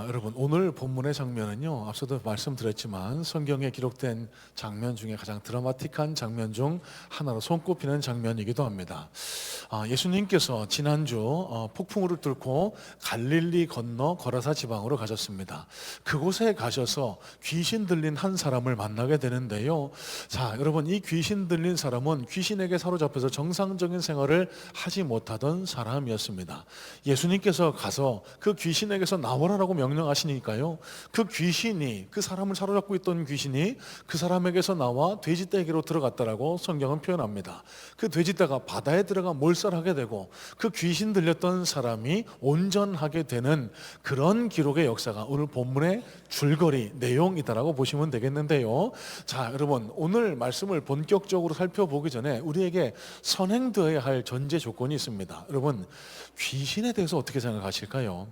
여러분 오늘 본문의 장면은요, 앞서도 말씀드렸지만 성경에 기록된 장면 중에 가장 드라마틱한 장면 중 하나로 손꼽히는 장면이기도 합니다. 예수님께서 지난주 폭풍우를 뚫고 갈릴리 건너 거라사 지방으로 가셨습니다. 그곳에 가셔서 귀신 들린 한 사람을 만나게 되는데요. 여러분, 이 귀신 들린 사람은 귀신에게 사로잡혀서 정상적인 생활을 하지 못하던 사람이었습니다. 예수님께서 가서 그 귀신에게서 나오라라고 명령하시니까요, 그 귀신이, 그 사람을 사로잡고 있던 귀신이 그 사람에게서 나와 돼지떼기로 들어갔다라고 성경은 표현합니다. 그 돼지떼가 바다에 들어가 몰살하게 되고 그 귀신 들렸던 사람이 온전하게 되는 그런 기록의 역사가 오늘 본문의 줄거리 내용이다라고 보시면 되겠는데요. 여러분, 오늘 말씀을 본격적으로 살펴보기 전에 우리에게 선행되어야 할 전제 조건이 있습니다. 여러분, 귀신에 대해서 어떻게 생각하실까요?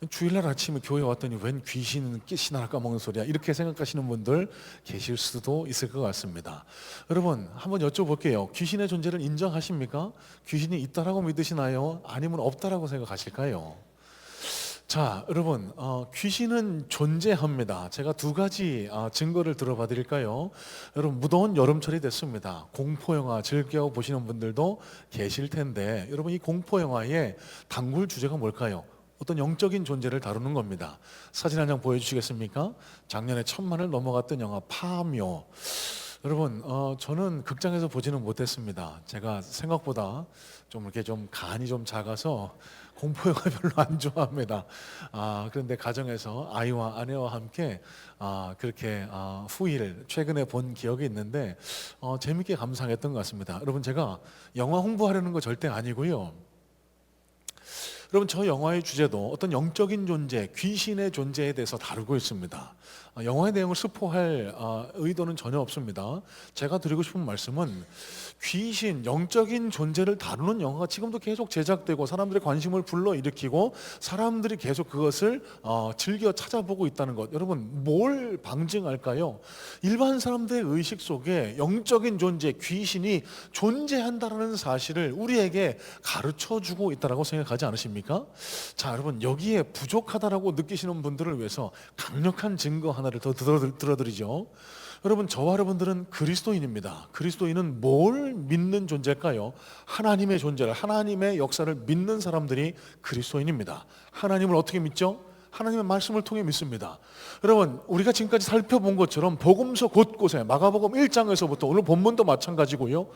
주일날 아침에 교회 왔더니 웬 귀신 하나 까먹는 소리야, 이렇게 생각하시는 분들 계실 수도 있을 것 같습니다. 여러분, 한번 여쭤볼게요. 귀신의 존재를 인정하십니까? 귀신이 있다라고 믿으시나요? 아니면 없다라고 생각하실까요? 여러분, 귀신은 존재합니다. 제가 두 가지 증거를 들어봐 드릴까요? 여러분, 무더운 여름철이 됐습니다. 공포영화 즐겨 보시는 분들도 계실 텐데, 여러분, 이 공포영화의 단골 주제가 뭘까요? 어떤 영적인 존재를 다루는 겁니다. 사진 한 장 보여주시겠습니까? 작년에 1,000만을 넘어갔던 영화 파묘. 여러분, 저는 극장에서 보지는 못했습니다. 제가 생각보다 좀 이렇게 좀 간이 좀 작아서 공포영화 별로 안 좋아합니다. 그런데 가정에서 아이와 아내와 함께 그렇게 후일 최근에 본 기억이 있는데 재밌게 감상했던 것 같습니다. 여러분, 제가 영화 홍보하려는 거 절대 아니고요. 여러분, 저 영화의 주제도 어떤 영적인 존재, 귀신의 존재에 대해서 다루고 있습니다. 영화의 내용을 스포할 의도는 전혀 없습니다. 제가 드리고 싶은 말씀은 귀신, 영적인 존재를 다루는 영화가 지금도 계속 제작되고 사람들의 관심을 불러일으키고 사람들이 계속 그것을 즐겨 찾아보고 있다는 것, 여러분, 뭘 방증할까요? 일반 사람들의 의식 속에 영적인 존재, 귀신이 존재한다는 사실을 우리에게 가르쳐주고 있다고 생각하지 않으십니까? 여러분, 여기에 부족하다라고 느끼시는 분들을 위해서 강력한 증거 하나를 더 들어드리죠. 여러분, 저와 여러분들은 그리스도인입니다. 그리스도인은 뭘 믿는 존재일까요? 하나님의 존재를, 하나님의 역사를 믿는 사람들이 그리스도인입니다. 하나님을 어떻게 믿죠? 하나님의 말씀을 통해 믿습니다. 여러분, 우리가 지금까지 살펴본 것처럼 복음서 곳곳에, 마가복음 1장에서부터 오늘 본문도 마찬가지고요,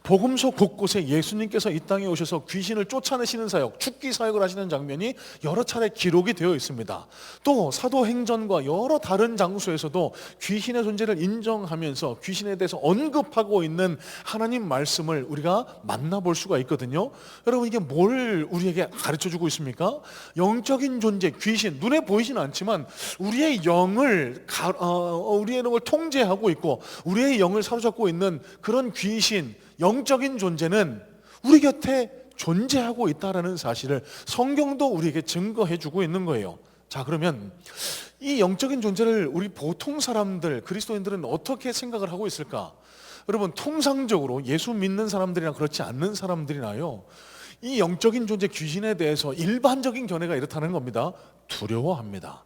복음서 곳곳에 예수님께서 이 땅에 오셔서 귀신을 쫓아내시는 사역, 죽기 사역을 하시는 장면이 여러 차례 기록이 되어 있습니다. 또 사도행전과 여러 다른 장소에서도 귀신의 존재를 인정하면서 귀신에 대해서 언급하고 있는 하나님 말씀을 우리가 만나볼 수가 있거든요. 여러분, 이게 뭘 우리에게 가르쳐주고 있습니까? 영적인 존재, 귀신, 눈에 보이지는 않지만 우리의 영을 통제하고 있고 우리의 영을 사로잡고 있는 그런 귀신, 영적인 존재는 우리 곁에 존재하고 있다는 사실을 성경도 우리에게 증거해주고 있는 거예요. 그러면 이 영적인 존재를 우리 보통 사람들, 그리스도인들은 어떻게 생각을 하고 있을까? 여러분, 통상적으로 예수 믿는 사람들이나 그렇지 않는 사람들이나요, 이 영적인 존재, 귀신에 대해서 일반적인 견해가 이렇다는 겁니다. 두려워합니다.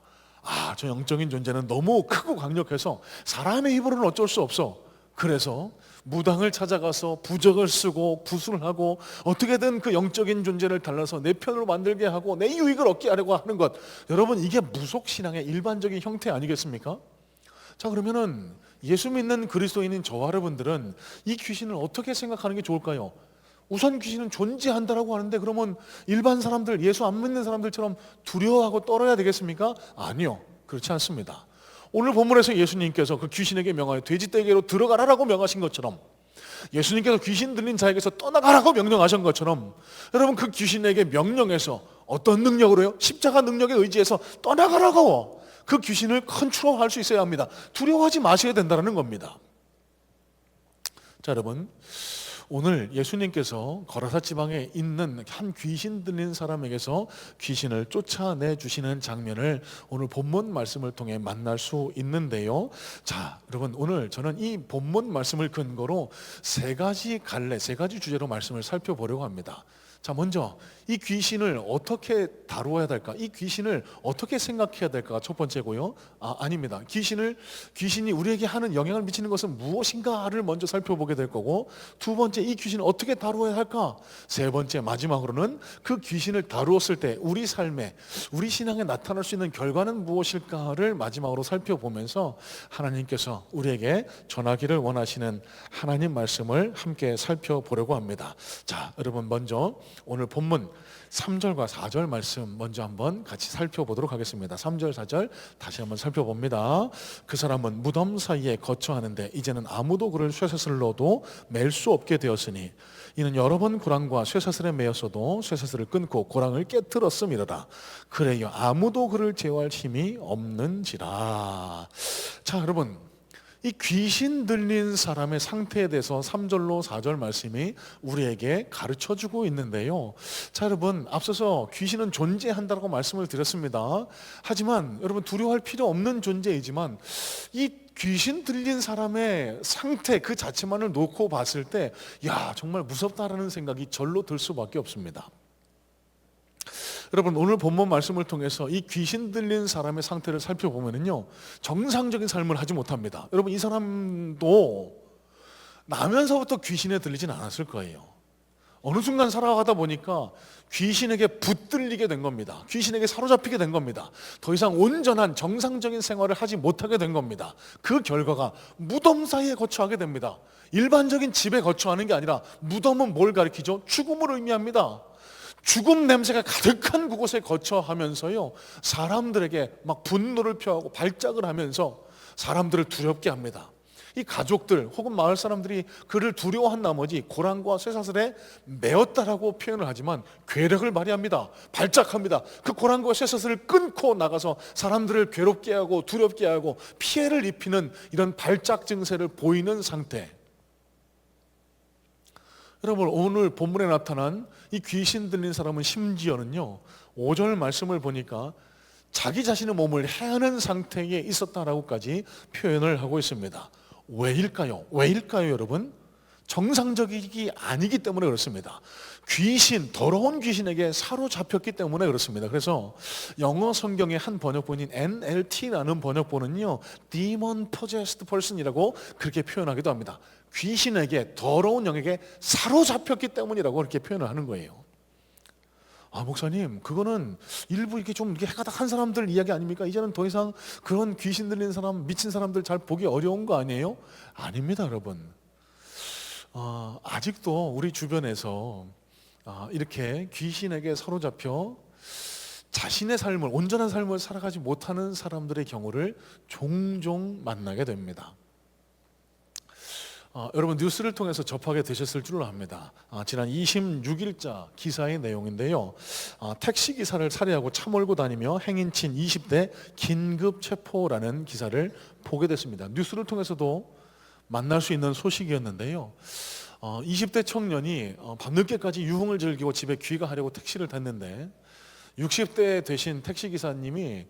저 영적인 존재는 너무 크고 강력해서 사람의 힘으로는 어쩔 수 없어. 그래서 무당을 찾아가서 부적을 쓰고 구술을 하고 어떻게든 그 영적인 존재를 달라서 내 편으로 만들게 하고 내 유익을 얻게 하려고 하는 것, 여러분, 이게 무속신앙의 일반적인 형태 아니겠습니까? 그러면은 예수 믿는 그리스도인인 저와 여러분들은 이 귀신을 어떻게 생각하는 게 좋을까요? 우선 귀신은 존재한다라고 하는데, 그러면 일반 사람들, 예수 안 믿는 사람들처럼 두려워하고 떨어야 되겠습니까? 아니요, 그렇지 않습니다. 오늘 본문에서 예수님께서 그 귀신에게 명하여 돼지떼기로 들어가라라고 명하신 것처럼, 예수님께서 귀신 들린 자에게서 떠나가라고 명령하신 것처럼, 여러분, 그 귀신에게 명령해서 어떤 능력으로요? 십자가 능력에 의지해서 떠나가라고 그 귀신을 컨트롤할 수 있어야 합니다. 두려워하지 마셔야 된다는 겁니다. 여러분, 오늘 예수님께서 거라사 지방에 있는 한 귀신 들린 사람에게서 귀신을 쫓아내 주시는 장면을 오늘 본문 말씀을 통해 만날 수 있는데요. 여러분, 오늘 저는 이 본문 말씀을 근거로 세 가지 주제로 말씀을 살펴보려고 합니다. 자, 먼저 이 귀신을 어떻게 다루어야 될까? 이 귀신을 어떻게 생각해야 될까가 첫 번째고요. 아닙니다. 귀신이 우리에게 하는 영향을 미치는 것은 무엇인가를 먼저 살펴보게 될 거고, 두 번째, 이 귀신을 어떻게 다루어야 할까? 세 번째, 마지막으로는 그 귀신을 다루었을 때 우리 삶에, 우리 신앙에 나타날 수 있는 결과는 무엇일까를 마지막으로 살펴보면서 하나님께서 우리에게 전하기를 원하시는 하나님 말씀을 함께 살펴보려고 합니다. 자, 여러분, 먼저 오늘 본문 3절과 4절 말씀 먼저 한번 같이 살펴보도록 하겠습니다. 3절 4절 다시 한번 살펴봅니다. 그 사람은 무덤 사이에 거처하는데 이제는 아무도 그를 쇠사슬을 넣어도 맬 수 없게 되었으니 이는 여러 번 고랑과 쇠사슬에 매였어도 쇠사슬을 끊고 고랑을 깨뜨렸음이로다. 그래요 아무도 그를 제어할 힘이 없는지라. 자, 여러분, 이 귀신 들린 사람의 상태에 대해서 3절로 4절 말씀이 우리에게 가르쳐주고 있는데요. 자, 여러분, 앞서서 귀신은 존재한다고 말씀을 드렸습니다. 하지만 여러분, 두려워할 필요 없는 존재이지만 이 귀신 들린 사람의 상태 그 자체만을 놓고 봤을 때 정말 무섭다라는 생각이 절로 들 수밖에 없습니다. 여러분, 오늘 본문 말씀을 통해서 이 귀신 들린 사람의 상태를 살펴보면요, 정상적인 삶을 하지 못합니다. 여러분, 이 사람도 나면서부터 귀신에 들리진 않았을 거예요. 어느 순간 살아가다 보니까 귀신에게 붙들리게 된 겁니다. 귀신에게 사로잡히게 된 겁니다. 더 이상 온전한 정상적인 생활을 하지 못하게 된 겁니다. 그 결과가 무덤 사이에 거처하게 됩니다. 일반적인 집에 거처하는 게 아니라 무덤은 뭘 가리키죠? 죽음을 의미합니다. 죽음 냄새가 가득한 그곳에 거처하면서요, 사람들에게 막 분노를 표하고 발작을 하면서 사람들을 두렵게 합니다. 이 가족들 혹은 마을 사람들이 그를 두려워한 나머지 고랑과 쇠사슬에 매었다라고 표현을 하지만 괴력을 발휘합니다. 발작합니다. 그 고랑과 쇠사슬을 끊고 나가서 사람들을 괴롭게 하고 두렵게 하고 피해를 입히는 이런 발작 증세를 보이는 상태. 여러분, 오늘 본문에 나타난 이 귀신 들린 사람은 심지어는요, 5절 말씀을 보니까 자기 자신의 몸을 해하는 상태에 있었다라고까지 표현을 하고 있습니다. 왜일까요? 여러분? 정상적이기 아니기 때문에 그렇습니다. 더러운 귀신에게 사로잡혔기 때문에 그렇습니다. 그래서 영어 성경의 한 번역본인 NLT라는 번역본은요, Demon Possessed Person이라고 그렇게 표현하기도 합니다. 귀신에게, 더러운 영에게 사로잡혔기 때문이라고 그렇게 표현을 하는 거예요. 목사님, 그거는 일부 이렇게 좀 이렇게 해가닥한 사람들 이야기 아닙니까? 이제는 더 이상 그런 귀신 들린 사람, 미친 사람들 잘 보기 어려운 거 아니에요? 아닙니다, 여러분. 아직도 우리 주변에서 이렇게 귀신에게 사로잡혀 자신의 삶을, 온전한 삶을 살아가지 못하는 사람들의 경우를 종종 만나게 됩니다. 여러분, 뉴스를 통해서 접하게 되셨을 줄로 압니다. 지난 26일자 기사의 내용인데요, 택시기사를 살해하고 차 몰고 다니며 행인친 20대 긴급 체포라는 기사를 보게 됐습니다. 뉴스를 통해서도 만날 수 있는 소식이었는데요, 20대 청년이 밤늦게까지 유흥을 즐기고 집에 귀가하려고 택시를 탔는데 60대 되신 택시기사님이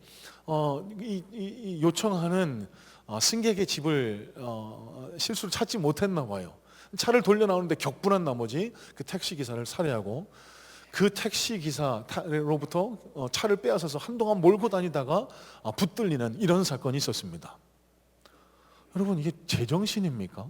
이 요청하는 승객의 집을 실수로 찾지 못했나 봐요. 차를 돌려 나오는데 격분한 나머지 그 택시기사를 살해하고 그 택시기사로부터 차를 빼앗아서 한동안 몰고 다니다가 붙들리는 이런 사건이 있었습니다. 여러분, 이게 제정신입니까?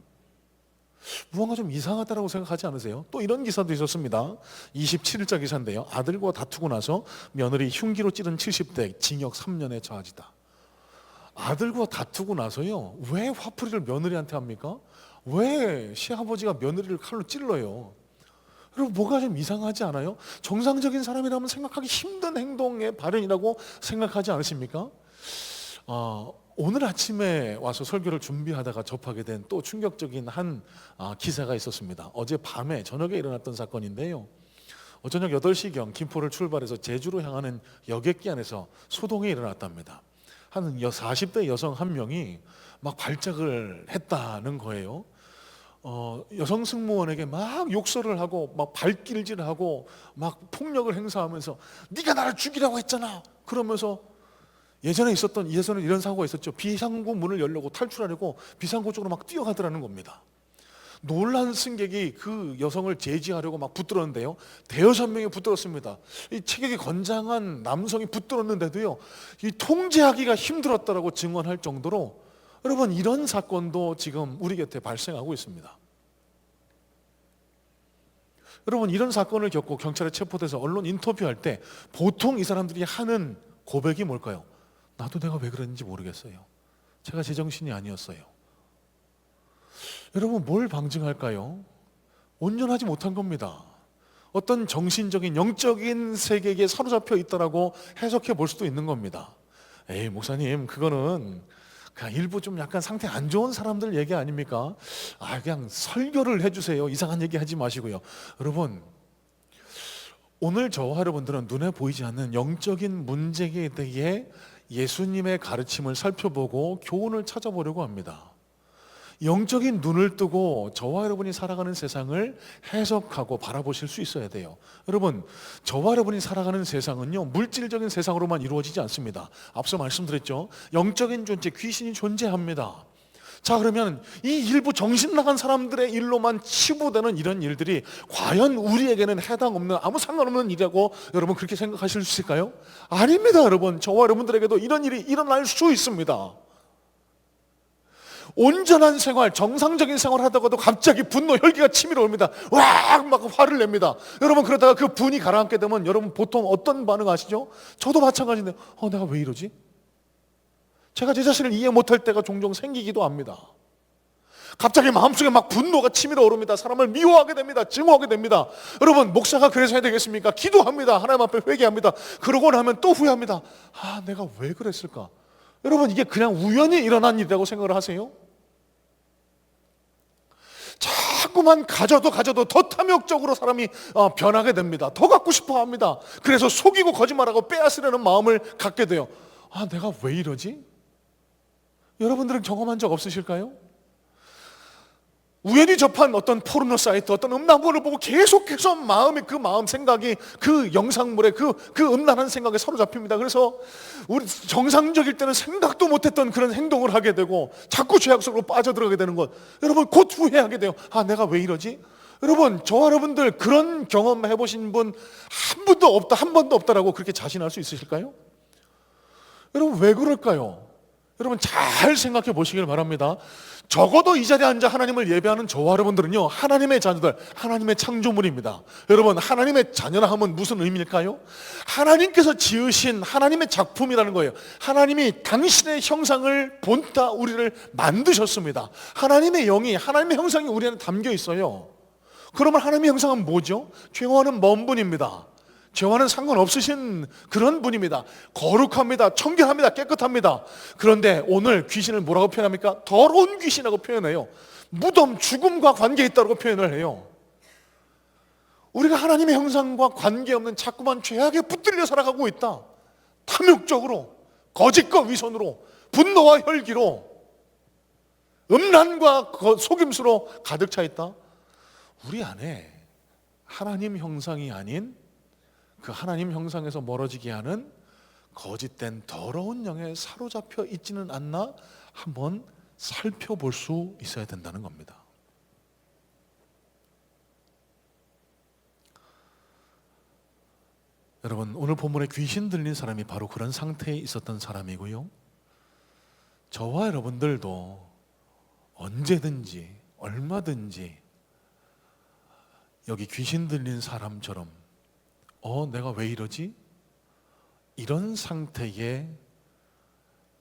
무언가 좀 이상하다고 생각하지 않으세요? 또 이런 기사도 있었습니다. 27일자 기사인데요, 아들과 다투고 나서 며느리 흉기로 찌른 70대 징역 3년에 처하지다. 아들과 다투고 나서요, 왜 화풀이를 며느리한테 합니까? 왜 시아버지가 며느리를 칼로 찔러요? 여러분, 뭐가 좀 이상하지 않아요? 정상적인 사람이라면 생각하기 힘든 행동의 발현이라고 생각하지 않으십니까? 오늘 아침에 와서 설교를 준비하다가 접하게 된 또 충격적인 한 기사가 있었습니다. 어제 밤에 저녁에 일어났던 사건인데요, 저녁 8시경 김포를 출발해서 제주로 향하는 여객기 안에서 소동이 일어났답니다. 한 40대 여성 한 명이 막 발작을 했다는 거예요. 여성 승무원에게 막 욕설을 하고 막 발길질하고 막 폭력을 행사하면서 네가 나를 죽이라고 했잖아 그러면서, 예전에 이런 사고가 있었죠. 비상구 문을 열려고 탈출하려고 비상구 쪽으로 막 뛰어가더라는 겁니다. 놀란 승객이 그 여성을 제지하려고 막 붙들었는데요, 대여섯 명이 붙들었습니다. 이 체격이 건장한 남성이 붙들었는데도요, 이 통제하기가 힘들었다라고 증언할 정도로, 여러분, 이런 사건도 지금 우리 곁에 발생하고 있습니다. 여러분, 이런 사건을 겪고 경찰에 체포돼서 언론 인터뷰할 때 보통 이 사람들이 하는 고백이 뭘까요? 나도 내가 왜 그랬는지 모르겠어요. 제가 제정신이 아니었어요. 여러분, 뭘 방증할까요? 온전하지 못한 겁니다. 어떤 정신적인 영적인 세계에 사로잡혀 있다라고 해석해 볼 수도 있는 겁니다. 에이, 목사님, 그거는 그냥 일부 좀 약간 상태 안 좋은 사람들 얘기 아닙니까? 그냥 설교를 해주세요. 이상한 얘기 하지 마시고요. 여러분, 오늘 저와 여러분들은 눈에 보이지 않는 영적인 문제에 대해 예수님의 가르침을 살펴보고 교훈을 찾아보려고 합니다. 영적인 눈을 뜨고 저와 여러분이 살아가는 세상을 해석하고 바라보실 수 있어야 돼요. 여러분, 저와 여러분이 살아가는 세상은요, 물질적인 세상으로만 이루어지지 않습니다. 앞서 말씀드렸죠, 영적인 존재, 귀신이 존재합니다. 자, 그러면 이 일부 정신 나간 사람들의 일로만 치부되는 이런 일들이 과연 우리에게는 해당 없는, 아무 상관없는 일이라고 여러분 그렇게 생각하실 수 있을까요? 아닙니다. 여러분, 저와 여러분들에게도 이런 일이 일어날 수 있습니다. 온전한 생활, 정상적인 생활을 하다가도 갑자기 분노, 혈기가 치밀어 옵니다. 막 화를 냅니다. 여러분, 그러다가 그 분이 가라앉게 되면 여러분 보통 어떤 반응 아시죠? 저도 마찬가지인데, 내가 왜 이러지? 제가 제 자신을 이해 못할 때가 종종 생기기도 합니다. 갑자기 마음속에 막 분노가 치밀어 오릅니다. 사람을 미워하게 됩니다. 증오하게 됩니다. 여러분, 목사가 그래서 해야 되겠습니까? 기도합니다. 하나님 앞에 회개합니다. 그러고 나면 또 후회합니다. 내가 왜 그랬을까? 여러분, 이게 그냥 우연히 일어난 일이라고 생각을 하세요? 자꾸만 가져도 더 탐욕적으로 사람이 변하게 됩니다. 더 갖고 싶어 합니다. 그래서 속이고 거짓말하고 빼앗으려는 마음을 갖게 돼요. 내가 왜 이러지? 여러분들은 경험한 적 없으실까요? 우연히 접한 어떤 포르노 사이트, 어떤 음란물을 보고 계속해서 그 마음 생각이 그 영상물에 그 음란한 생각에 사로잡힙니다. 그래서 우리 정상적일 때는 생각도 못했던 그런 행동을 하게 되고 자꾸 죄악 속으로 빠져들어가게 되는 것, 여러분 곧 후회하게 돼요. 내가 왜 이러지? 여러분, 저와 여러분들 그런 경험 해보신 분 한 번도 없다라고 그렇게 자신할 수 있으실까요? 여러분, 왜 그럴까요? 여러분, 잘 생각해 보시길 바랍니다. 적어도 이 자리에 앉아 하나님을 예배하는 저와 여러분들은요, 하나님의 자녀들, 하나님의 창조물입니다. 여러분, 하나님의 자녀라 하면 무슨 의미일까요? 하나님께서 지으신 하나님의 작품이라는 거예요. 하나님이 당신의 형상을 본따 우리를 만드셨습니다. 하나님의 영이, 하나님의 형상이 우리 안에 담겨 있어요. 그러면 하나님의 형상은 뭐죠? 죄와는 먼 분입니다. 죄와는 상관없으신 그런 분입니다. 거룩합니다. 청결합니다. 깨끗합니다. 그런데 오늘 귀신을 뭐라고 표현합니까? 더러운 귀신이라고 표현해요. 무덤, 죽음과 관계 있다고 표현을 해요. 우리가 하나님의 형상과 관계없는 자꾸만 죄악에 붙들려 살아가고 있다. 탐욕적으로, 거짓과 위선으로, 분노와 혈기로, 음란과 속임수로 가득 차 있다. 우리 안에 하나님 형상이 아닌 그 하나님 형상에서 멀어지게 하는 거짓된 더러운 영에 사로잡혀 있지는 않나 한번 살펴볼 수 있어야 된다는 겁니다. 여러분, 오늘 본문에 귀신 들린 사람이 바로 그런 상태에 있었던 사람이고요, 저와 여러분들도 언제든지 얼마든지 여기 귀신 들린 사람처럼 내가 왜 이러지? 이런 상태에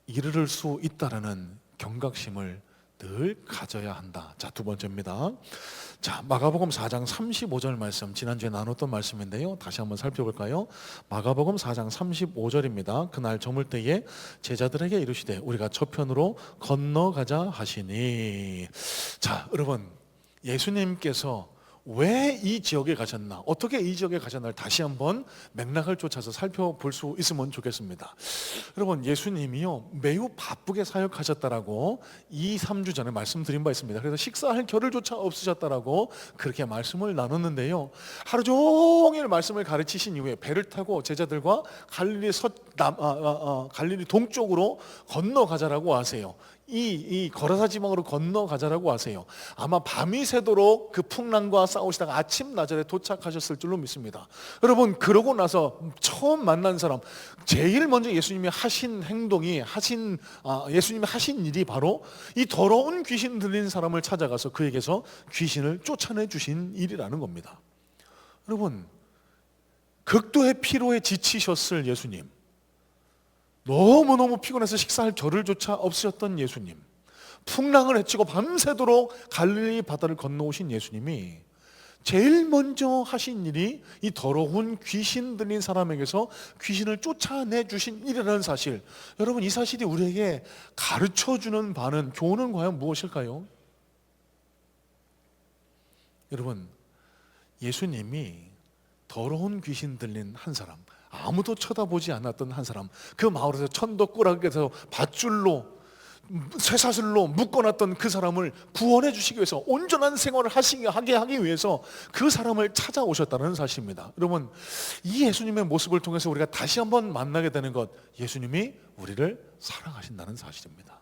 이르를 수 있다라는 경각심을 늘 가져야 한다. 자, 두 번째입니다. 자, 마가복음 4장 35절 말씀, 지난주에 나눴던 말씀인데요, 다시 한번 살펴볼까요? 마가복음 4장 35절입니다. 그날 저물 때에 제자들에게 이르시되 우리가 저편으로 건너가자 하시니. 자, 여러분, 예수님께서 왜 이 지역에 가셨나, 어떻게 이 지역에 가셨나를 다시 한번 맥락을 쫓아서 살펴볼 수 있으면 좋겠습니다. 여러분, 예수님이요, 매우 바쁘게 사역하셨다라고 2, 3주 전에 말씀드린 바 있습니다. 그래서 식사할 겨를조차 없으셨다라고 그렇게 말씀을 나눴는데요, 하루 종일 말씀을 가르치신 이후에 배를 타고 제자들과 갈릴리 동쪽으로 건너가자라고 하세요. 이 거라사 지방으로 건너가자라고 하세요. 아마 밤이 새도록 그 풍랑과 싸우시다가 아침 나절에 도착하셨을 줄로 믿습니다. 여러분, 그러고 나서 처음 만난 사람, 제일 먼저 예수님이 하신 행동이 예수님이 하신 일이 바로 이 더러운 귀신 들린 사람을 찾아가서 그에게서 귀신을 쫓아내 주신 일이라는 겁니다. 여러분, 극도의 피로에 지치셨을 예수님, 너무너무 피곤해서 식사할 겨를조차 없으셨던 예수님, 풍랑을 헤치고 밤새도록 갈릴리 바다를 건너오신 예수님이 제일 먼저 하신 일이 이 더러운 귀신 들린 사람에게서 귀신을 쫓아내 주신 일이라는 사실, 여러분, 이 사실이 우리에게 가르쳐주는 바는, 교훈은 과연 무엇일까요? 여러분, 예수님이 더러운 귀신 들린 한 사람, 아무도 쳐다보지 않았던 한 사람, 그 마을에서 천덕꾸러기에서 밧줄로 쇠사슬로 묶어놨던 그 사람을 구원해 주시기 위해서, 온전한 생활을 하게 하기 위해서 그 사람을 찾아오셨다는 사실입니다. 여러분, 이 예수님의 모습을 통해서 우리가 다시 한번 만나게 되는 것, 예수님이 우리를 사랑하신다는 사실입니다.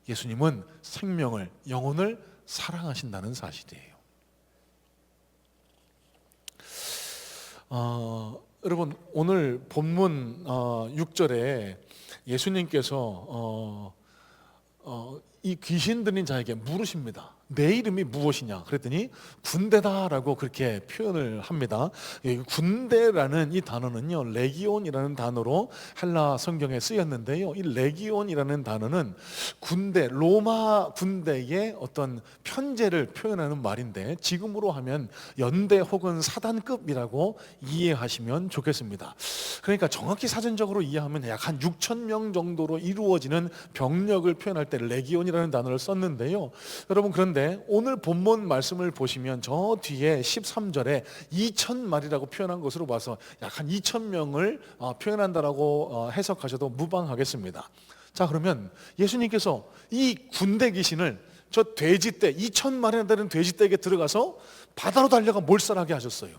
예수님은 생명을, 영혼을 사랑하신다는 사실이에요. 여러분, 오늘 본문 6절에 예수님께서 이 귀신 들린 자에게 물으십니다. 내 이름이 무엇이냐? 그랬더니 군대다라고 그렇게 표현을 합니다. 군대라는 이 단어는요, 레기온이라는 단어로 헬라 성경에 쓰였는데요, 이 레기온이라는 단어는 군대, 로마 군대의 어떤 편제를 표현하는 말인데, 지금으로 하면 연대 혹은 사단급이라고 이해하시면 좋겠습니다. 그러니까 정확히 사전적으로 이해하면 약 한 6천 명 정도로 이루어지는 병력을 표현할 때 레기온이라는 단어를 썼는데요. 여러분, 그런데 오늘 본문 말씀을 보시면 저 뒤에 13절에 2,000마리라고 표현한 것으로 봐서 약 한 2,000명을 표현한다라고 해석하셔도 무방하겠습니다. 자, 그러면 예수님께서 이 군대 귀신을 저 돼지떼, 2,000마리나 되는 돼지떼에게 들어가서 바다로 달려가 몰살하게 하셨어요.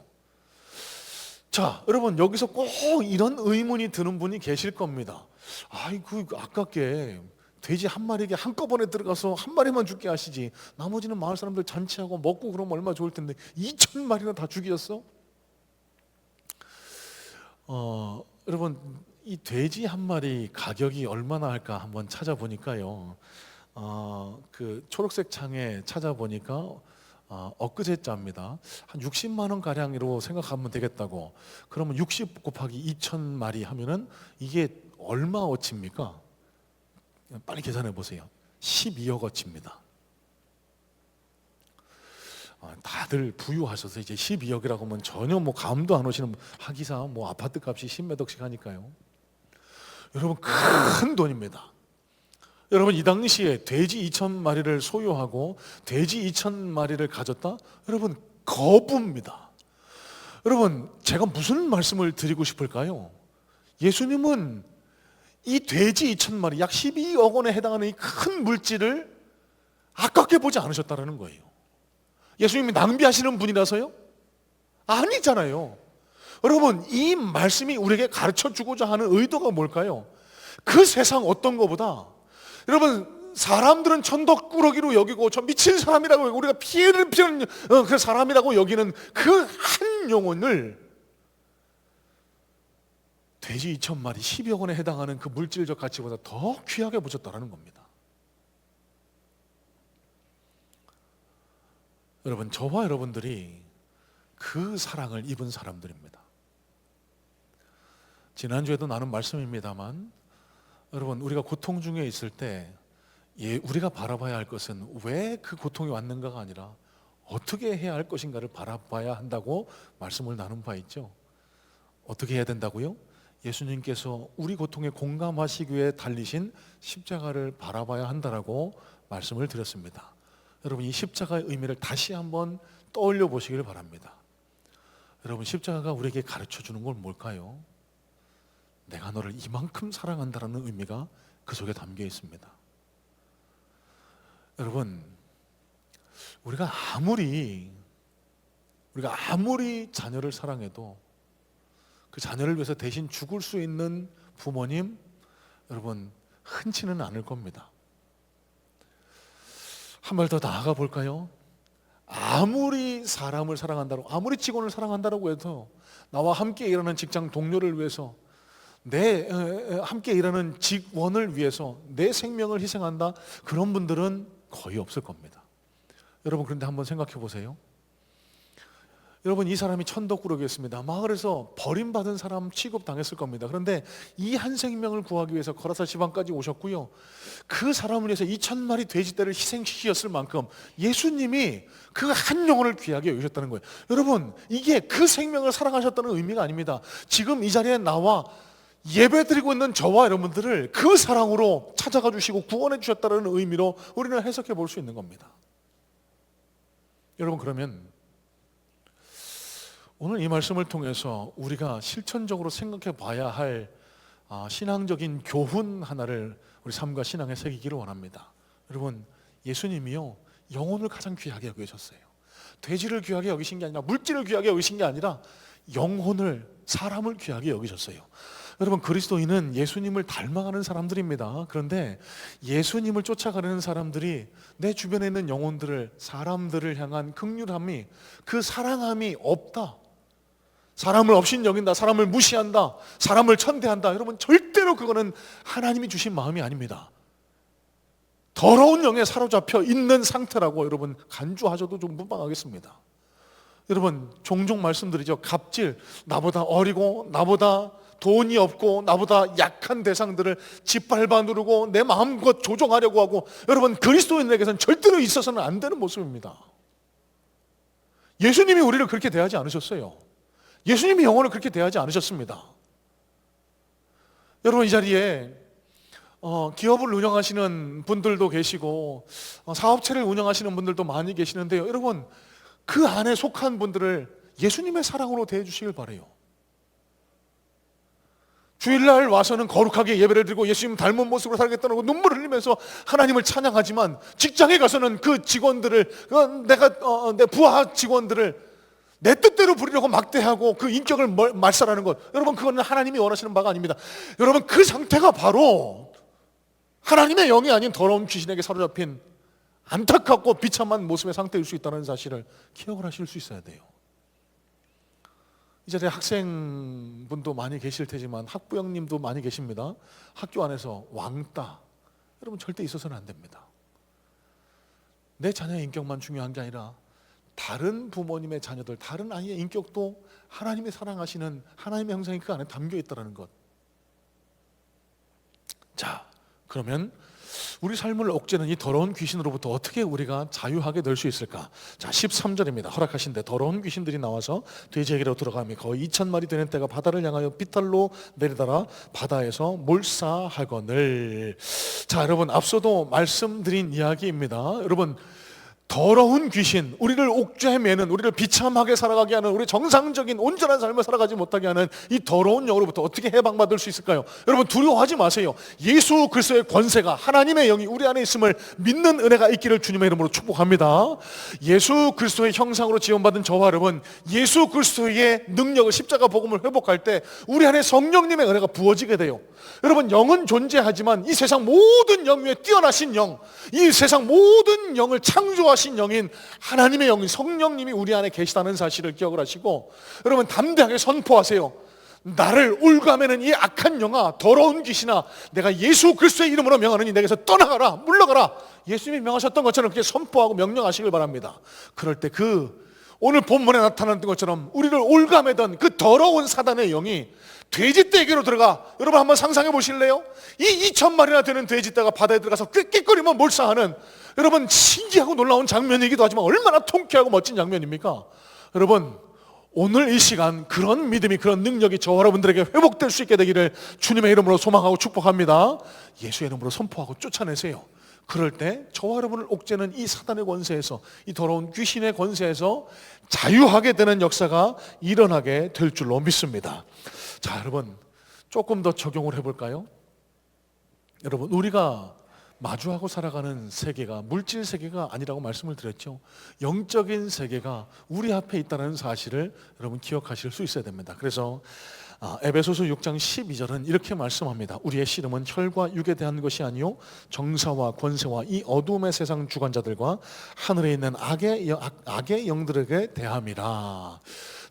자, 여러분, 여기서 꼭 이런 의문이 드는 분이 계실 겁니다. 아이고, 아깝게 돼지 한 마리에게 한꺼번에 들어가서 한 마리만 죽게 하시지, 나머지는 마을 사람들 잔치하고 먹고 그러면 얼마나 좋을 텐데 2,000마리나 다 죽이셨어? 여러분, 이 돼지 한 마리 가격이 얼마나 할까 한번 찾아보니까요, 그 초록색 창에 찾아보니까 엊그제자입니다. 한 60만 원 가량으로 생각하면 되겠다고. 그러면 60 곱하기 2,000마리 하면은 이게 얼마어치입니까? 빨리 계산해 보세요. 12억어치입니다. 다들 부유하셔서 이제 12억이라고 하면 전혀 뭐 감도 안 오시는, 하기사 뭐 아파트 값이 10몇 억씩 하니까요. 여러분, 큰 돈입니다. 여러분, 이 당시에 돼지 2,000마리를 소유하고 돼지 2,000마리를 가졌다? 여러분, 거부입니다. 여러분, 제가 무슨 말씀을 드리고 싶을까요? 예수님은 이 돼지 2,000마리, 약 12억 원에 해당하는 이 큰 물질을 아깝게 보지 않으셨다는 거예요. 예수님이 낭비하시는 분이라서요? 아니잖아요. 여러분, 이 말씀이 우리에게 가르쳐주고자 하는 의도가 뭘까요? 그 세상 어떤 것보다, 여러분, 사람들은 천덕꾸러기로 여기고 저 미친 사람이라고, 우리가 피해를 피하는 그 사람이라고 여기는 그 한 영혼을 돼지 2,000마리 10여 원에 해당하는 그 물질적 가치보다 더 귀하게 보셨다는 겁니다. 여러분, 저와 여러분들이 그 사랑을 입은 사람들입니다. 지난주에도 나눈 말씀입니다만, 여러분, 우리가 고통 중에 있을 때 우리가 바라봐야 할 것은 왜 그 고통이 왔는가가 아니라 어떻게 해야 할 것인가를 바라봐야 한다고 말씀을 나눈 바 있죠. 어떻게 해야 된다고요? 예수님께서 우리 고통에 공감하시기 위해 달리신 십자가를 바라봐야 한다라고 말씀을 드렸습니다. 여러분, 이 십자가의 의미를 다시 한번 떠올려 보시길 바랍니다. 여러분, 십자가가 우리에게 가르쳐 주는 건 뭘까요? 내가 너를 이만큼 사랑한다라는 의미가 그 속에 담겨 있습니다. 여러분, 우리가 아무리 자녀를 사랑해도 그 자녀를 위해서 대신 죽을 수 있는 부모님, 여러분, 흔치는 않을 겁니다. 한 발 더 나아가 볼까요? 아무리 사람을 사랑한다고, 아무리 직원을 사랑한다고 해도 나와 함께 일하는 직장 동료를 위해서, 함께 일하는 직원을 위해서 내 생명을 희생한다, 그런 분들은 거의 없을 겁니다. 여러분, 그런데 한번 생각해 보세요. 여러분, 이 사람이 천덕꾸러기였습니다. 마을에서 버림받은 사람 취급당했을 겁니다. 그런데 이 한 생명을 구하기 위해서 거라사 지방까지 오셨고요, 그 사람을 위해서 2,000마리 돼지떼를 희생시켰을 만큼 예수님이 그 한 영혼을 귀하게 여기셨다는 거예요. 여러분, 이게 그 생명을 사랑하셨다는 의미가 아닙니다. 지금 이 자리에 나와 예배드리고 있는 저와 여러분들을 그 사랑으로 찾아가 주시고 구원해 주셨다는 의미로 우리는 해석해 볼 수 있는 겁니다. 여러분, 그러면 오늘 이 말씀을 통해서 우리가 실천적으로 생각해 봐야 할 신앙적인 교훈 하나를 우리 삶과 신앙에 새기기를 원합니다. 여러분, 예수님이요, 영혼을 가장 귀하게 여기셨어요. 돼지를 귀하게 여기신 게 아니라, 물질을 귀하게 여기신 게 아니라 영혼을, 사람을 귀하게 여기셨어요. 여러분, 그리스도인은 예수님을 닮아가는 사람들입니다. 그런데 예수님을 쫓아가는 사람들이 내 주변에 있는 영혼들을, 사람들을 향한 긍휼함이, 그 사랑함이 없다, 사람을 업신여긴다, 사람을 무시한다, 사람을 천대한다, 여러분, 절대로 그거는 하나님이 주신 마음이 아닙니다. 더러운 영에 사로잡혀 있는 상태라고 여러분 간주하셔도 좀 무방하겠습니다. 여러분, 종종 말씀드리죠. 갑질, 나보다 어리고 나보다 돈이 없고 나보다 약한 대상들을 짓밟아 누르고 내 마음껏 조종하려고 하고, 여러분, 그리스도인에게서는 절대로 있어서는 안 되는 모습입니다. 예수님이 우리를 그렇게 대하지 않으셨어요. 예수님이 영혼을 그렇게 대하지 않으셨습니다. 여러분, 이 자리에 기업을 운영하시는 분들도 계시고 사업체를 운영하시는 분들도 많이 계시는데요, 여러분, 그 안에 속한 분들을 예수님의 사랑으로 대해 주시길 바라요. 주일날 와서는 거룩하게 예배를 드리고 예수님 닮은 모습으로 살겠다고 눈물을 흘리면서 하나님을 찬양하지만, 직장에 가서는 그 직원들을, 내 부하 직원들을 내 뜻대로 부리려고 막대하고 그 인격을 말살하는 것, 여러분, 그거는 하나님이 원하시는 바가 아닙니다. 여러분, 그 상태가 바로 하나님의 영이 아닌 더러운 귀신에게 사로잡힌 안타깝고 비참한 모습의 상태일 수 있다는 사실을 기억을 하실 수 있어야 돼요. 이 자리에 학생분도 많이 계실 테지만 학부형님도 많이 계십니다. 학교 안에서 왕따, 여러분, 절대 있어서는 안 됩니다. 내 자녀의 인격만 중요한 게 아니라 다른 부모님의 자녀들, 다른 아이의 인격도 하나님이 사랑하시는 하나님의 형상이 그 안에 담겨 있다는 것. 자, 그러면 우리 삶을 옥죄는 이 더러운 귀신으로부터 어떻게 우리가 자유하게 될 수 있을까? 자, 13절입니다. 허락하신대 더러운 귀신들이 나와서 돼지에게로 들어가며 거의 2,000마리 되는 때가 바다를 향하여 비탈로 내리다가 바다에서 몰사하거늘. 자, 여러분, 앞서도 말씀드린 이야기입니다. 여러분, 더러운 귀신, 우리를 옥죄매는, 우리를 비참하게 살아가게 하는, 우리 정상적인 온전한 삶을 살아가지 못하게 하는 이 더러운 영으로부터 어떻게 해방받을 수 있을까요? 여러분, 두려워하지 마세요. 예수 그리스도의 권세가, 하나님의 영이 우리 안에 있음을 믿는 은혜가 있기를 주님의 이름으로 축복합니다. 예수 그리스도의 형상으로 지원받은 저와 여러분, 예수 그리스도의 능력을, 십자가 복음을 회복할 때 우리 안에 성령님의 은혜가 부어지게 돼요. 여러분, 영은 존재하지만 이 세상 모든 영 위에 뛰어나신 영, 이 세상 모든 영을 창조하신 영인 하나님의 영인 성령님이 우리 안에 계시다는 사실을 기억을 하시고, 여러분, 담대하게 선포하세요. 나를 올가매는 이 악한 영아, 더러운 귀신아, 내가 예수 그리스도의 이름으로 명하느니 내게서 떠나가라, 물러가라. 예수님이 명하셨던 것처럼 그렇게 선포하고 명령하시길 바랍니다. 그럴 때 오늘 본문에 나타난 것처럼 우리를 올가매던 그 더러운 사단의 영이 돼지떼에게로 들어가. 여러분, 한번 상상해 보실래요? 이 2,000마리나 되는 돼지떼가 바다에 들어가서 꾀꾀거리며 몰사하는, 여러분, 신기하고 놀라운 장면이기도 하지만 얼마나 통쾌하고 멋진 장면입니까? 여러분, 오늘 이 시간 그런 믿음이, 그런 능력이 저와 여러분들에게 회복될 수 있게 되기를 주님의 이름으로 소망하고 축복합니다. 예수의 이름으로 선포하고 쫓아내세요. 그럴 때 저와 여러분을 옥죄는 이 사단의 권세에서, 이 더러운 귀신의 권세에서 자유하게 되는 역사가 일어나게 될 줄로 믿습니다. 자, 여러분, 조금 더 적용을 해볼까요? 여러분, 우리가 마주하고 살아가는 세계가 물질 세계가 아니라고 말씀을 드렸죠. 영적인 세계가 우리 앞에 있다는 사실을 여러분 기억하실 수 있어야 됩니다. 그래서 에베소서 6장 12절은 이렇게 말씀합니다. 우리의 씨름은 혈과 육에 대한 것이 아니요 정사와 권세와 이 어둠의 세상 주관자들과 하늘에 있는 악의 영들에게 대함이라.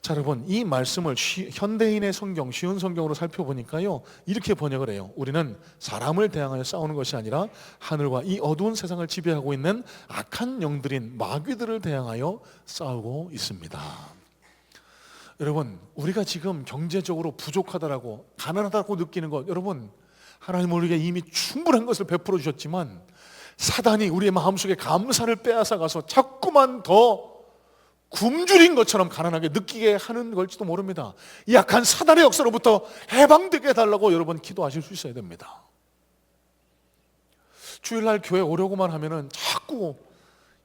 자, 여러분, 이 말씀을 현대인의 성경, 쉬운 성경으로 살펴보니까요, 이렇게 번역을 해요. 우리는 사람을 대항하여 싸우는 것이 아니라 하늘과 이 어두운 세상을 지배하고 있는 악한 영들인 마귀들을 대항하여 싸우고 있습니다. 여러분, 우리가 지금 경제적으로 부족하다라고, 가난하다고 느끼는 것, 여러분, 하나님은 우리에게 이미 충분한 것을 베풀어 주셨지만 사단이 우리의 마음속에 감사를 빼앗아 가서 자꾸만 더 굶주린 것처럼 가난하게 느끼게 하는 걸지도 모릅니다. 이 약한 사단의 역사로부터 해방되게 해달라고 여러분 기도하실 수 있어야 됩니다. 주일날 교회 오려고만 하면은 자꾸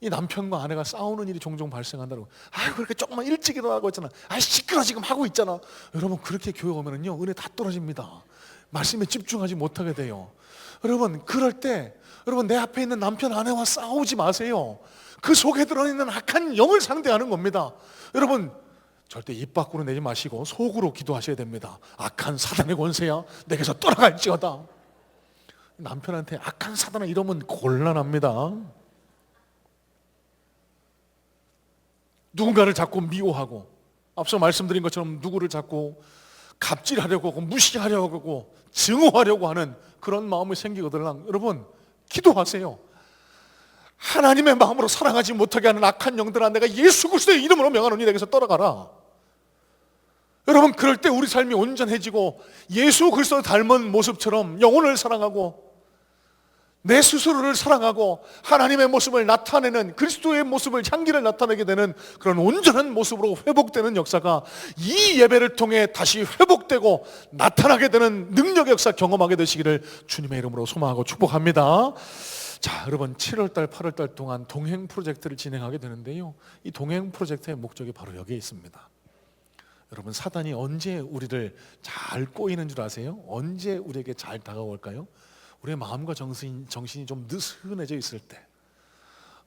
이 남편과 아내가 싸우는 일이 종종 발생한다고. 아이고, 그렇게 조금만 일찍 일어나고 있잖아. 아, 시끄러 지금 하고 있잖아. 여러분, 그렇게 교회 오면은요, 은혜 다 떨어집니다. 말씀에 집중하지 못하게 돼요. 여러분, 그럴 때 여러분, 내 앞에 있는 남편 아내와 싸우지 마세요. 그 속에 들어있는 악한 영을 상대하는 겁니다. 여러분, 절대 입 밖으로 내지 마시고 속으로 기도하셔야 됩니다. 악한 사단의 권세야, 내게서 떠나갈지어다. 남편한테 악한 사단아 이러면 곤란합니다. 누군가를 자꾸 미워하고, 앞서 말씀드린 것처럼 누구를 자꾸 갑질하려고 하고 무시하려고 하고 증오하려고 하는 그런 마음이 생기거든요. 여러분, 기도하세요. 하나님의 마음으로 사랑하지 못하게 하는 악한 영들아, 내가 예수 그리스도의 이름으로 명하노니 내게서 떠나가라. 여러분, 그럴 때 우리 삶이 온전해지고 예수 그리스도를 닮은 모습처럼 영혼을 사랑하고 내 스스로를 사랑하고 하나님의 모습을 나타내는, 그리스도의 모습을, 향기를 나타내게 되는 그런 온전한 모습으로 회복되는 역사가 이 예배를 통해 다시 회복되고 나타나게 되는 능력의 역사 경험하게 되시기를 주님의 이름으로 소망하고 축복합니다. 자, 여러분, 7월달, 8월달 동안 동행 프로젝트를 진행하게 되는데요, 이 동행 프로젝트의 목적이 바로 여기에 있습니다. 여러분, 사단이 언제 우리를 잘 꼬이는 줄 아세요? 언제 우리에게 잘 다가올까요? 우리의 마음과 정신이 좀 느슨해져 있을 때.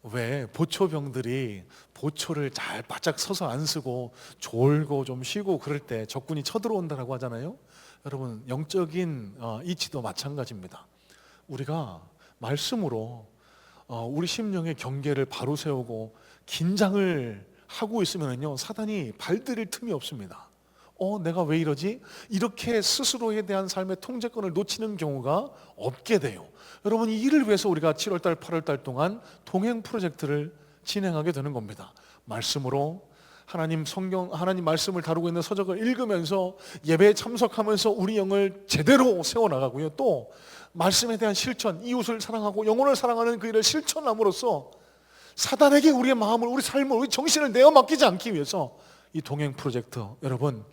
왜 보초병들이 보초를 잘 바짝 서서 안 쓰고 졸고 좀 쉬고 그럴 때 적군이 쳐들어온다고 하잖아요. 여러분, 영적인 이치도 마찬가지입니다. 우리가 말씀으로 우리 심령의 경계를 바로 세우고 긴장을 하고 있으면요, 사단이 발들일 틈이 없습니다. 내가 왜 이러지? 이렇게 스스로에 대한 삶의 통제권을 놓치는 경우가 없게 돼요. 여러분, 이 일을 위해서 우리가 7월달, 8월달 동안 동행 프로젝트를 진행하게 되는 겁니다. 말씀으로 하나님 말씀을 다루고 있는 서적을 읽으면서 예배에 참석하면서 우리 영을 제대로 세워나가고요. 또 말씀에 대한 실천, 이웃을 사랑하고 영혼을 사랑하는 그 일을 실천함으로써 사단에게 우리의 마음을, 우리 삶을, 우리 정신을 내어 맡기지 않기 위해서 이 동행 프로젝트, 여러분,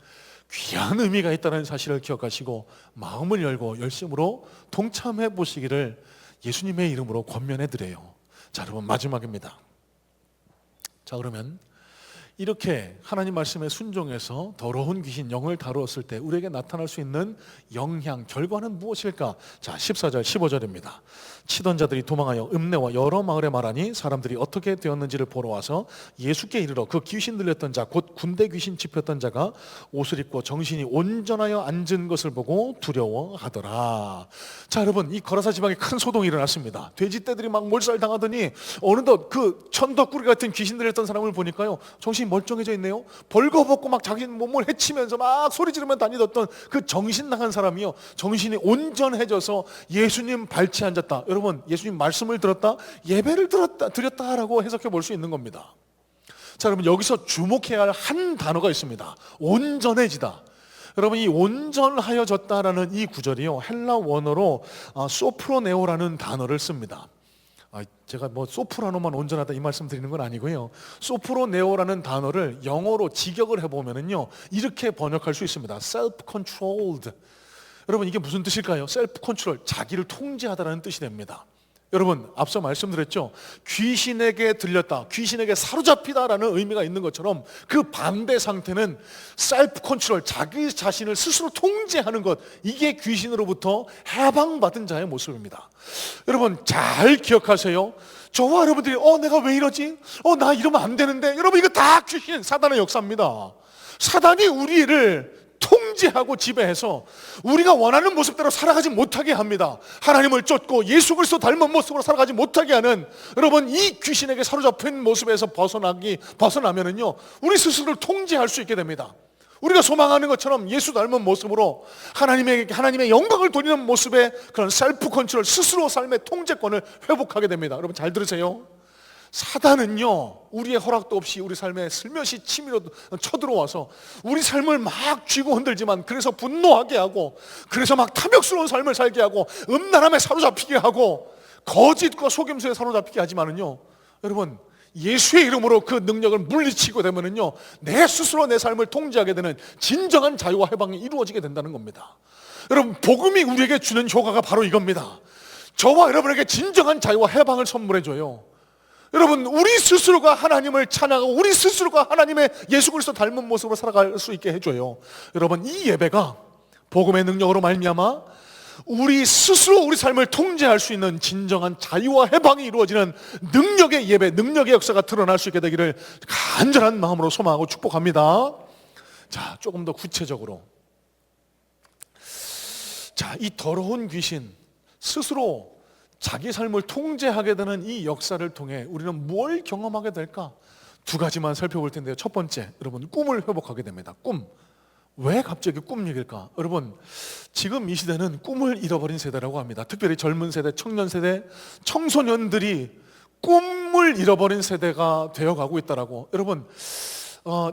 귀한 의미가 있다는 사실을 기억하시고 마음을 열고 열심으로 동참해 보시기를 예수님의 이름으로 권면해 드려요. 자, 여러분, 마지막입니다. 자, 그러면 이렇게 하나님 말씀에 순종해서 더러운 귀신 영을 다루었을 때 우리에게 나타날 수 있는 영향, 결과는 무엇일까? 자, 14절 15절입니다. 치던 자들이 도망하여 읍내와 여러 마을에 말하니 사람들이 어떻게 되었는지를 보러 와서 예수께 이르러 그 귀신 들렸던 자, 곧 군대 귀신 짚혔던 자가 옷을 입고 정신이 온전하여 앉은 것을 보고 두려워하더라. 자, 여러분, 이 거라사 지방에 큰 소동이 일어났습니다. 돼지떼들이 막 몰살당하더니 어느덧 그 천덕꾸리 같은 귀신 들렸던 사람을 보니까요, 정신이 멀쩡해져 있네요. 벌거벗고 막 자기 몸을 해치면서 막 소리 지르며 다니던 그 정신 나간 사람이요, 정신이 온전해져서 예수님 발치에 앉았다. 여러분, 예수님 말씀을 들었다, 예배를 드렸다라고 해석해 볼 수 있는 겁니다. 자, 여러분, 여기서 주목해야 할 한 단어가 있습니다. 온전해지다. 여러분, 이 온전하여졌다라는 이 구절이요, 헬라 원어로 소프로네오라는 단어를 씁니다. 제가 뭐 소프라노만 온전하다 이 말씀 드리는 건 아니고요, 소프로네오라는 단어를 영어로 직역을 해보면은요, 이렇게 번역할 수 있습니다. self-controlled. 여러분, 이게 무슨 뜻일까요? self-control, 자기를 통제하다라는 뜻이 됩니다. 여러분, 앞서 말씀드렸죠, 귀신에게 들렸다, 귀신에게 사로잡히다라는 의미가 있는 것처럼 그 반대 상태는 self-control, 자기 자신을 스스로 통제하는 것, 이게 귀신으로부터 해방받은 자의 모습입니다. 여러분, 잘 기억하세요. 저와 여러분들이 내가 왜 이러지? 나 이러면 안 되는데, 여러분, 이거 다 귀신, 사단의 역사입니다. 사단이 우리를 통제하고 지배해서 우리가 원하는 모습대로 살아가지 못하게 합니다. 하나님을 쫓고 예수 그리스도 닮은 모습으로 살아가지 못하게 하는, 여러분, 이 귀신에게 사로잡힌 모습에서 벗어나면은요, 우리 스스로를 통제할 수 있게 됩니다. 우리가 소망하는 것처럼 예수 닮은 모습으로 하나님의 영광을 돌리는 모습의 그런 셀프 컨트롤, 스스로 삶의 통제권을 회복하게 됩니다. 여러분 잘 들으세요. 사단은요, 우리의 허락도 없이 우리 삶에 슬며시 치밀어 쳐들어와서 우리 삶을 막 쥐고 흔들지만, 그래서 분노하게 하고, 그래서 막 탐욕스러운 삶을 살게 하고, 음란함에 사로잡히게 하고, 거짓과 속임수에 사로잡히게 하지만은요, 여러분, 예수의 이름으로 그 능력을 물리치고 되면은요, 내 스스로 내 삶을 통제하게 되는 진정한 자유와 해방이 이루어지게 된다는 겁니다. 여러분, 복음이 우리에게 주는 효과가 바로 이겁니다. 저와 여러분에게 진정한 자유와 해방을 선물해 줘요. 여러분, 우리 스스로가 하나님을 찬양하고 우리 스스로가 하나님의 예수 그리스도 닮은 모습으로 살아갈 수 있게 해줘요. 여러분, 이 예배가 복음의 능력으로 말미암아 우리 스스로 우리 삶을 통제할 수 있는 진정한 자유와 해방이 이루어지는 능력의 예배, 능력의 역사가 드러날 수 있게 되기를 간절한 마음으로 소망하고 축복합니다. 자, 조금 더 구체적으로, 자, 이 더러운 귀신, 스스로 자기 삶을 통제하게 되는 이 역사를 통해 우리는 뭘 경험하게 될까? 두 가지만 살펴볼 텐데요. 첫 번째, 여러분, 꿈을 회복하게 됩니다. 꿈. 왜 갑자기 꿈 얘기일까? 여러분, 지금 이 시대는 꿈을 잃어버린 세대라고 합니다. 특별히 젊은 세대, 청년 세대, 청소년들이 꿈을 잃어버린 세대가 되어가고 있다라고. 여러분,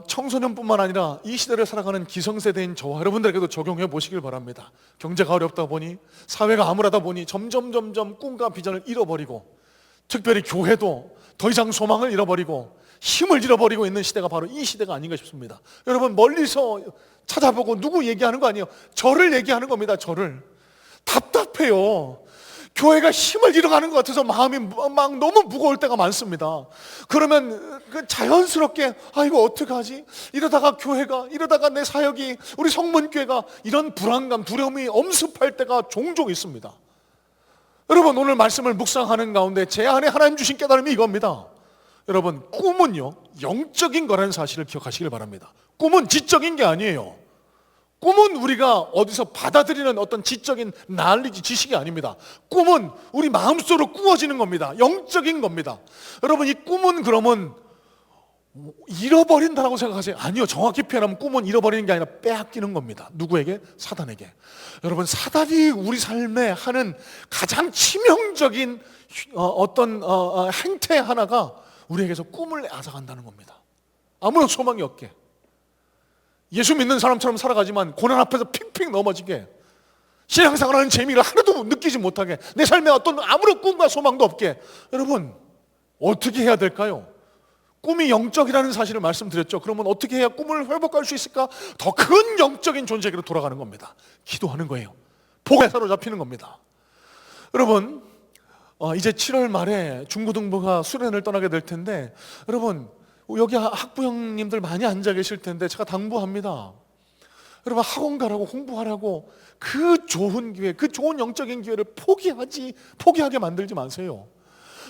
청소년뿐만 아니라 이 시대를 살아가는 기성세대인 저와 여러분들에게도 적용해 보시길 바랍니다. 경제가 어렵다 보니, 사회가 암울하다 보니 점점 꿈과 비전을 잃어버리고, 특별히 교회도 더 이상 소망을 잃어버리고 힘을 잃어버리고 있는 시대가 바로 이 시대가 아닌가 싶습니다. 여러분, 멀리서 찾아보고 누구 얘기하는 거 아니에요. 저를 얘기하는 겁니다. 저를. 답답해요. 교회가 힘을 잃어가는 것 같아서 마음이 막 너무 무거울 때가 많습니다. 그러면 자연스럽게, 아, 이거 어떡하지? 이러다가 교회가, 이러다가 내 사역이, 우리 성문교회가, 이런 불안감, 두려움이 엄습할 때가 종종 있습니다. 여러분, 오늘 말씀을 묵상하는 가운데 제 안에 하나님 주신 깨달음이 이겁니다. 여러분, 꿈은요, 영적인 거라는 사실을 기억하시길 바랍니다. 꿈은 지적인 게 아니에요. 꿈은 우리가 어디서 받아들이는 어떤 지적인 난리지, 지식이 아닙니다. 꿈은 우리 마음속으로 꾸어지는 겁니다. 영적인 겁니다. 여러분, 이 꿈은 그러면 잃어버린다라고 생각하세요? 아니요. 정확히 표현하면 꿈은 잃어버리는 게 아니라 빼앗기는 겁니다. 누구에게? 사단에게. 여러분, 사단이 우리 삶에 하는 가장 치명적인 어떤 행태 하나가 우리에게서 꿈을 앗아간다는 겁니다. 아무런 소망이 없게, 예수 믿는 사람처럼 살아가지만 고난 앞에서 핑핑 넘어지게, 신앙생활하는 재미를 하나도 느끼지 못하게, 내 삶에 어떤 아무런 꿈과 소망도 없게. 여러분, 어떻게 해야 될까요? 꿈이 영적이라는 사실을 말씀드렸죠. 그러면 어떻게 해야 꿈을 회복할 수 있을까? 더 큰 영적인 존재에게로 돌아가는 겁니다. 기도하는 거예요. 복에 사로잡히는 겁니다. 여러분, 이제 7월 말에 중고등부가 수련을 떠나게 될 텐데, 여러분, 여기 학부형님들 많이 앉아 계실 텐데 제가 당부합니다. 여러분, 학원 가라고, 공부하라고 그 좋은 기회, 그 좋은 영적인 기회를 포기하게 만들지 마세요.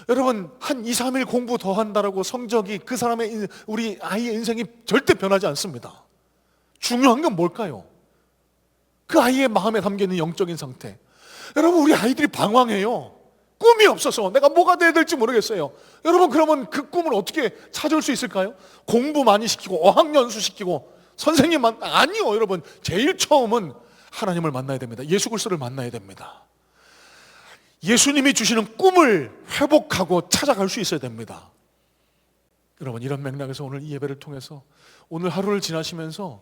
여러분, 한 2, 3일 공부 더 한다라고 성적이, 그 사람의, 우리 아이의 인생이 절대 변하지 않습니다. 중요한 건 뭘까요? 그 아이의 마음에 담겨있는 영적인 상태. 여러분, 우리 아이들이 방황해요. 꿈이 없어서 내가 뭐가 돼야 될지 모르겠어요. 여러분, 그러면 그 꿈을 어떻게 찾을 수 있을까요? 공부 많이 시키고 어학연수 시키고 선생님만, 아니요. 여러분, 제일 처음은 하나님을 만나야 됩니다. 예수 그리스도를 만나야 됩니다. 예수님이 주시는 꿈을 회복하고 찾아갈 수 있어야 됩니다. 여러분, 이런 맥락에서 오늘 이 예배를 통해서 오늘 하루를 지나시면서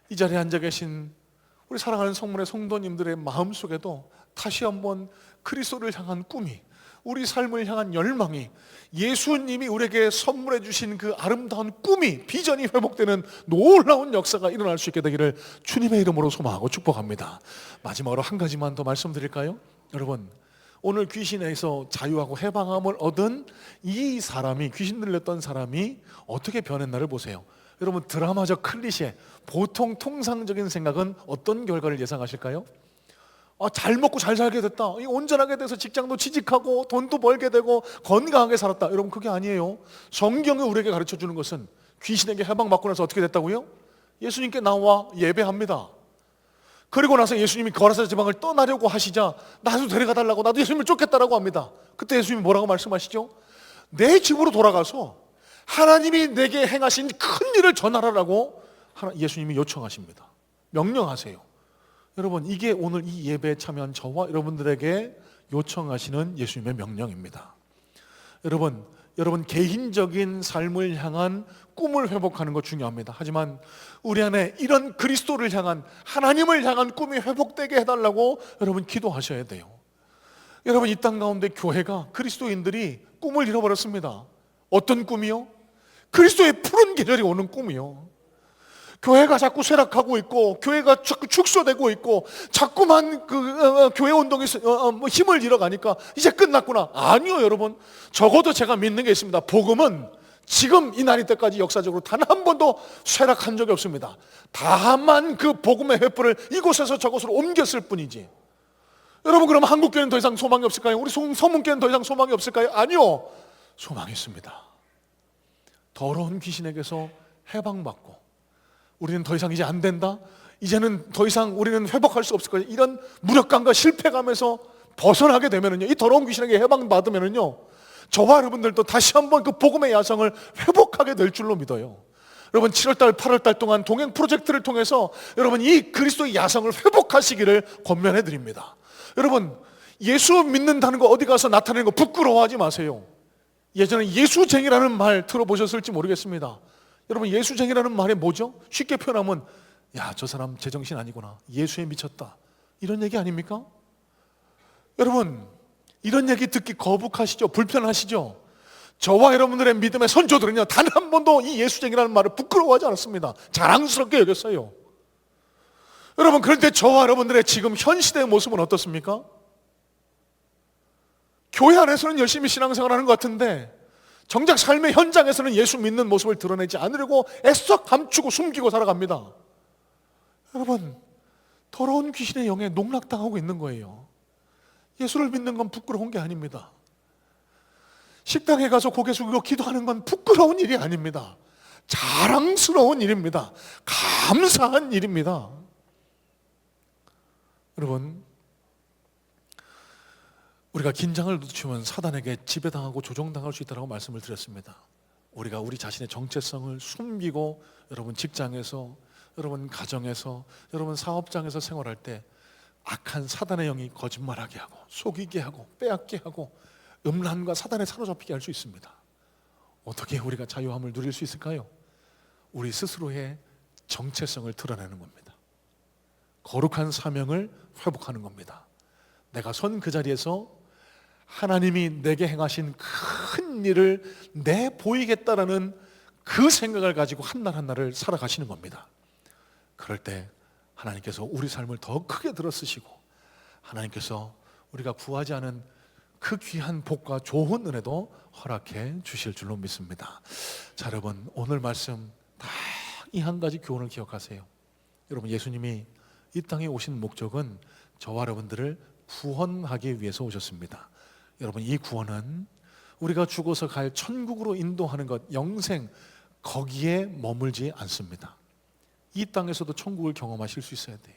이 자리에 앉아 계신 우리 사랑하는 성문의 성도님들의 마음속에도 다시 한번 그리스도를 향한 꿈이, 우리 삶을 향한 열망이, 예수님이 우리에게 선물해 주신 그 아름다운 꿈이, 비전이 회복되는 놀라운 역사가 일어날 수 있게 되기를 주님의 이름으로 소망하고 축복합니다. 마지막으로 한 가지만 더 말씀드릴까요? 여러분, 오늘 귀신에서 자유하고 해방함을 얻은 이 사람이, 귀신 들렸던 사람이 어떻게 변했나를 보세요. 여러분, 드라마적 클리셰, 보통 통상적인 생각은 어떤 결과를 예상하실까요? 잘 먹고 잘 살게 됐다, 온전하게 돼서 직장도 취직하고 돈도 벌게 되고 건강하게 살았다. 여러분, 그게 아니에요. 성경이 우리에게 가르쳐주는 것은 귀신에게 해방받고 나서 어떻게 됐다고요? 예수님께 나와 예배합니다. 그리고 나서 예수님이 거라사 지방을 떠나려고 하시자 나도 데려가 달라고, 나도 예수님을 쫓겠다라고 합니다. 그때 예수님이 뭐라고 말씀하시죠? 내 집으로 돌아가서 하나님이 내게 행하신 큰 일을 전하라라고 예수님이 요청하십니다. 명령하세요. 여러분, 이게 오늘 이 예배에 참여한 저와 여러분들에게 요청하시는 예수님의 명령입니다. 여러분 개인적인 삶을 향한 꿈을 회복하는 것 중요합니다. 하지만 우리 안에 이런 그리스도를 향한, 하나님을 향한 꿈이 회복되게 해달라고 여러분 기도하셔야 돼요. 여러분, 이 땅 가운데 교회가, 그리스도인들이 꿈을 잃어버렸습니다. 어떤 꿈이요? 그리스도의 푸른 계절이 오는 꿈이요. 교회가 자꾸 쇠락하고 있고, 교회가 자꾸 축소되고 있고, 자꾸만 교회 운동에서 힘을 잃어가니까 이제 끝났구나. 아니요, 여러분. 적어도 제가 믿는 게 있습니다. 복음은 지금 이 날이 때까지 역사적으로 단 한 번도 쇠락한 적이 없습니다. 다만 그 복음의 횃불을 이곳에서 저곳으로 옮겼을 뿐이지. 여러분, 그럼 한국교회는 더 이상 소망이 없을까요? 우리 서문교회는 더 이상 소망이 없을까요? 아니요, 소망이 있습니다. 더러운 귀신에게서 해방받고, 우리는 더 이상 이제 안 된다, 이제는 더 이상 우리는 회복할 수 없을 거예요, 이런 무력감과 실패감에서 벗어나게 되면은요, 이 더러운 귀신에게 해방받으면은요, 저와 여러분들도 다시 한번 그 복음의 야성을 회복하게 될 줄로 믿어요. 여러분, 7월달 8월달 동안 동행 프로젝트를 통해서 여러분 이 그리스도의 야성을 회복하시기를 권면해 드립니다. 여러분, 예수 믿는다는 거 어디 가서 나타내는 거 부끄러워하지 마세요. 예전에 예수쟁이라는 말 들어보셨을지 모르겠습니다. 여러분, 예수쟁이라는 말이 뭐죠? 쉽게 표현하면, 야, 저 사람 제정신 아니구나, 예수에 미쳤다, 이런 얘기 아닙니까? 여러분, 이런 얘기 듣기 거북하시죠? 불편하시죠? 저와 여러분들의 믿음의 선조들은요, 단 한 번도 이 예수쟁이라는 말을 부끄러워하지 않았습니다. 자랑스럽게 여겼어요. 여러분, 그런데 저와 여러분들의 지금 현 시대의 모습은 어떻습니까? 교회 안에서는 열심히 신앙생활하는 것 같은데 정작 삶의 현장에서는 예수 믿는 모습을 드러내지 않으려고 애써 감추고 숨기고 살아갑니다. 여러분, 더러운 귀신의 영에 농락당하고 있는 거예요. 예수를 믿는 건 부끄러운 게 아닙니다. 식당에 가서 고개 숙이고 기도하는 건 부끄러운 일이 아닙니다. 자랑스러운 일입니다. 감사한 일입니다. 여러분, 우리가 긴장을 늦추면 사단에게 지배당하고 조종당할 수 있다고 말씀을 드렸습니다. 우리가 우리 자신의 정체성을 숨기고, 여러분 직장에서, 여러분 가정에서, 여러분 사업장에서 생활할 때 악한 사단의 영이 거짓말하게 하고, 속이게 하고, 빼앗게 하고, 음란과 사단에 사로잡히게 할 수 있습니다. 어떻게 우리가 자유함을 누릴 수 있을까요? 우리 스스로의 정체성을 드러내는 겁니다. 거룩한 사명을 회복하는 겁니다. 내가 선 그 자리에서 하나님이 내게 행하신 큰 일을 내보이겠다라는 그 생각을 가지고 한날 한날을 살아가시는 겁니다. 그럴 때 하나님께서 우리 삶을 더 크게 들어쓰시고, 하나님께서 우리가 구하지 않은 그 귀한 복과 좋은 은혜도 허락해 주실 줄로 믿습니다. 자, 여러분, 오늘 말씀 딱 이 한 가지 교훈을 기억하세요. 여러분, 예수님이 이 땅에 오신 목적은 저와 여러분들을 구원하기 위해서 오셨습니다. 여러분, 이 구원은 우리가 죽어서 갈 천국으로 인도하는 것, 영생, 거기에 머물지 않습니다. 이 땅에서도 천국을 경험하실 수 있어야 돼요.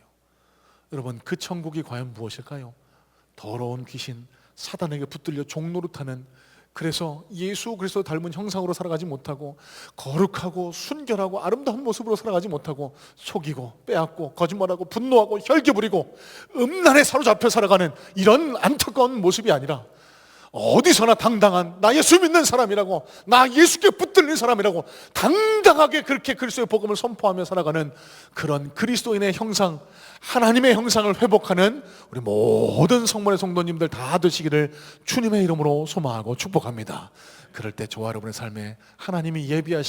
여러분, 그 천국이 과연 무엇일까요? 더러운 귀신, 사단에게 붙들려 종노릇하는, 그래서 예수 그리스도 닮은 형상으로 살아가지 못하고, 거룩하고 순결하고 아름다운 모습으로 살아가지 못하고, 속이고 빼앗고 거짓말하고 분노하고 혈기 부리고 음란에 사로잡혀 살아가는 이런 안타까운 모습이 아니라, 어디서나 당당한, 나 예수 믿는 사람이라고, 나 예수께 붙들린 사람이라고 당당하게 그렇게 그리스도의 복음을 선포하며 살아가는 그런 그리스도인의 형상, 하나님의 형상을 회복하는 우리 모든 성문의 성도님들 다 되시기를 주님의 이름으로 소망하고 축복합니다. 그럴 때 저와 여러분의 삶에 하나님이 예비하신